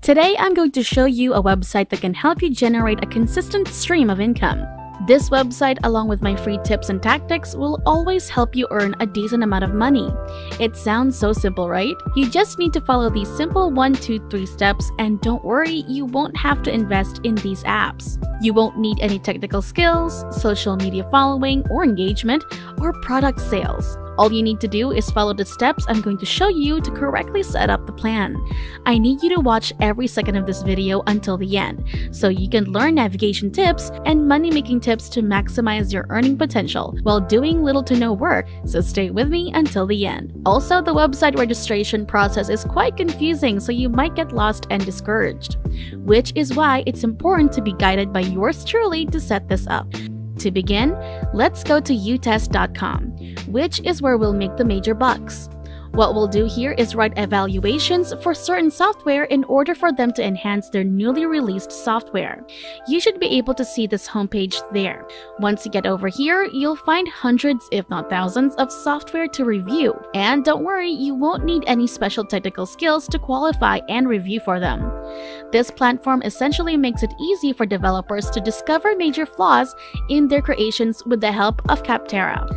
Today, I'm going to show you a website that can help you generate a consistent stream of income. This website, along with my free tips and tactics, will always help you earn a decent amount of money. It sounds so simple, right? You just need to follow these simple 1, 2, 3 steps, and don't worry, you won't have to invest in these apps. You won't need any technical skills, social media following or engagement, or product sales. All you need to do is follow the steps I'm going to show you to correctly set up the plan. I need you to watch every second of this video until the end, so you can learn navigation tips and money-making tips to maximize your earning potential while doing little to no work, so stay with me until the end. Also, the website registration process is quite confusing, so you might get lost and discouraged, which is why it's important to be guided by yours truly to set this up. To begin, let's go to howtest.com, which is where we'll make the major bucks. What we'll do here is write evaluations for certain software in order for them to enhance their newly released software. You should be able to see this homepage there. Once you get over here, you'll find hundreds, if not thousands, of software to review. And don't worry, you won't need any special technical skills to qualify and review for them. This platform essentially makes it easy for developers to discover major flaws in their creations with the help of Capterra.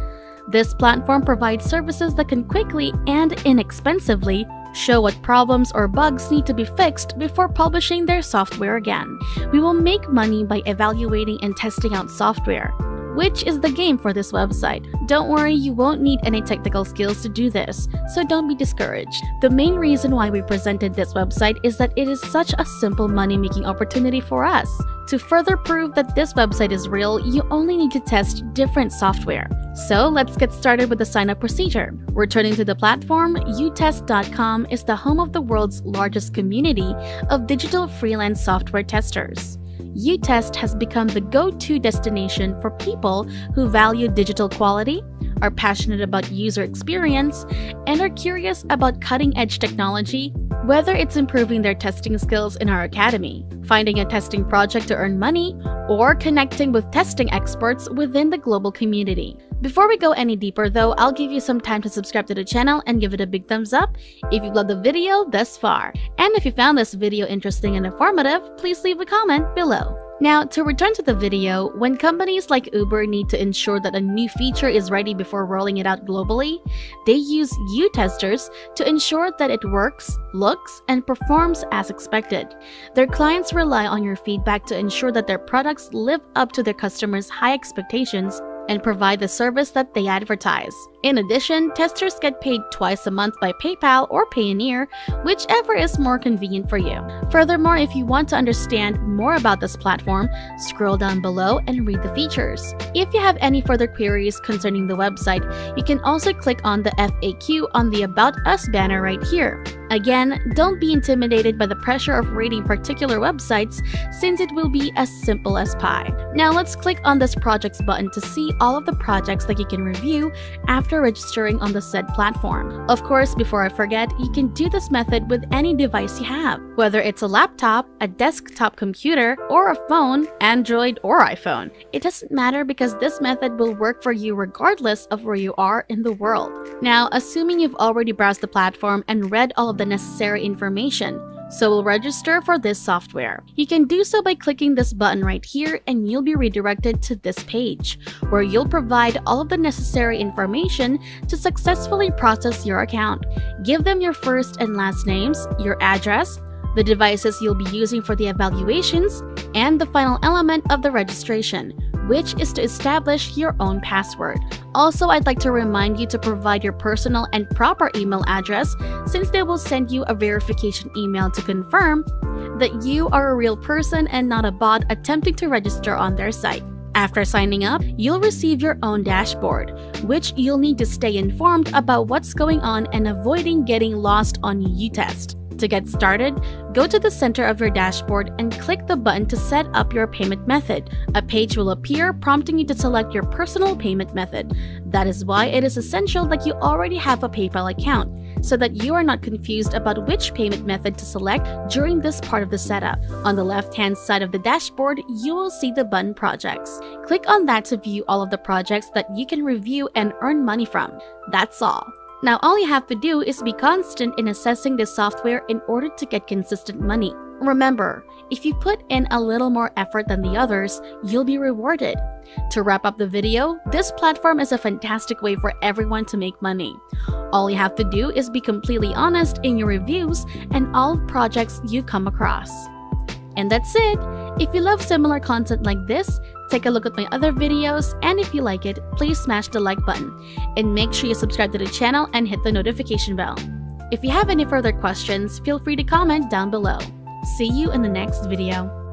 This platform provides services that can quickly and inexpensively show what problems or bugs need to be fixed before publishing their software again. We will make money by evaluating and testing out software, which is the game for this website. Don't worry, you won't need any technical skills to do this, so don't be discouraged. The main reason why we presented this website is that it is such a simple money-making opportunity for us. To further prove that this website is real, you only need to test different software. So let's get started with the sign-up procedure. Returning to the platform, howtest.com is the home of the world's largest community of digital freelance software testers. Howtest has become the go-to destination for people who value digital quality, are passionate about user experience, and are curious about cutting-edge technology, whether it's improving their testing skills in our academy, finding a testing project to earn money, or connecting with testing experts within the global community. Before we go any deeper though, I'll give you some time to subscribe to the channel and give it a big thumbs up if you loved the video thus far. And if you found this video interesting and informative, please leave a comment below. Now, to return to the video, when companies like Uber need to ensure that a new feature is ready before rolling it out globally, they use howtesters to ensure that it works, looks, and performs as expected. Their clients rely on your feedback to ensure that their products live up to their customers' high expectations and provide the service that they advertise. In addition, testers get paid twice a month by PayPal or Payoneer, whichever is more convenient for you. Furthermore, if you want to understand more about this platform, scroll down below and read the features. If you have any further queries concerning the website, you can also click on the FAQ on the About Us banner right here. Again, don't be intimidated by the pressure of reading particular websites since it will be as simple as pie. Now let's click on this projects button to see all of the projects that you can review after registering on the said platform. Of course, before I forget, you can do this method with any device you have, whether it's a laptop, a desktop computer, or a phone, Android or iPhone. It doesn't matter because this method will work for you regardless of where you are in the world. Now, assuming you've already browsed the platform and read all of the necessary information, so we'll register for this software. You can do so by clicking this button right here and you'll be redirected to this page, where you'll provide all of the necessary information to successfully process your account. Give them your first and last names, your address, the devices you'll be using for the evaluations, and the final element of the registration, which is to establish your own password. Also, I'd like to remind you to provide your personal and proper email address since they will send you a verification email to confirm that you are a real person and not a bot attempting to register on their site. After signing up, you'll receive your own dashboard, which you'll need to stay informed about what's going on and avoiding getting lost on Howtest. To get started, go to the center of your dashboard and click the button to set up your payment method. A page will appear prompting you to select your personal payment method. That is why it is essential that you already have a PayPal account, so that you are not confused about which payment method to select during this part of the setup. On the left-hand side of the dashboard, you will see the button Projects. Click on that to view all of the projects that you can review and earn money from. That's all. Now all you have to do is be constant in assessing this software in order to get consistent money. Remember, if you put in a little more effort than the others, you'll be rewarded. To wrap up the video, this platform is a fantastic way for everyone to make money. All you have to do is be completely honest in your reviews and all projects you come across. And that's it! If you love similar content like this, take a look at my other videos, and if you like it, please smash the like button. And make sure you subscribe to the channel and hit the notification bell. If you have any further questions, feel free to comment down below. See you in the next video.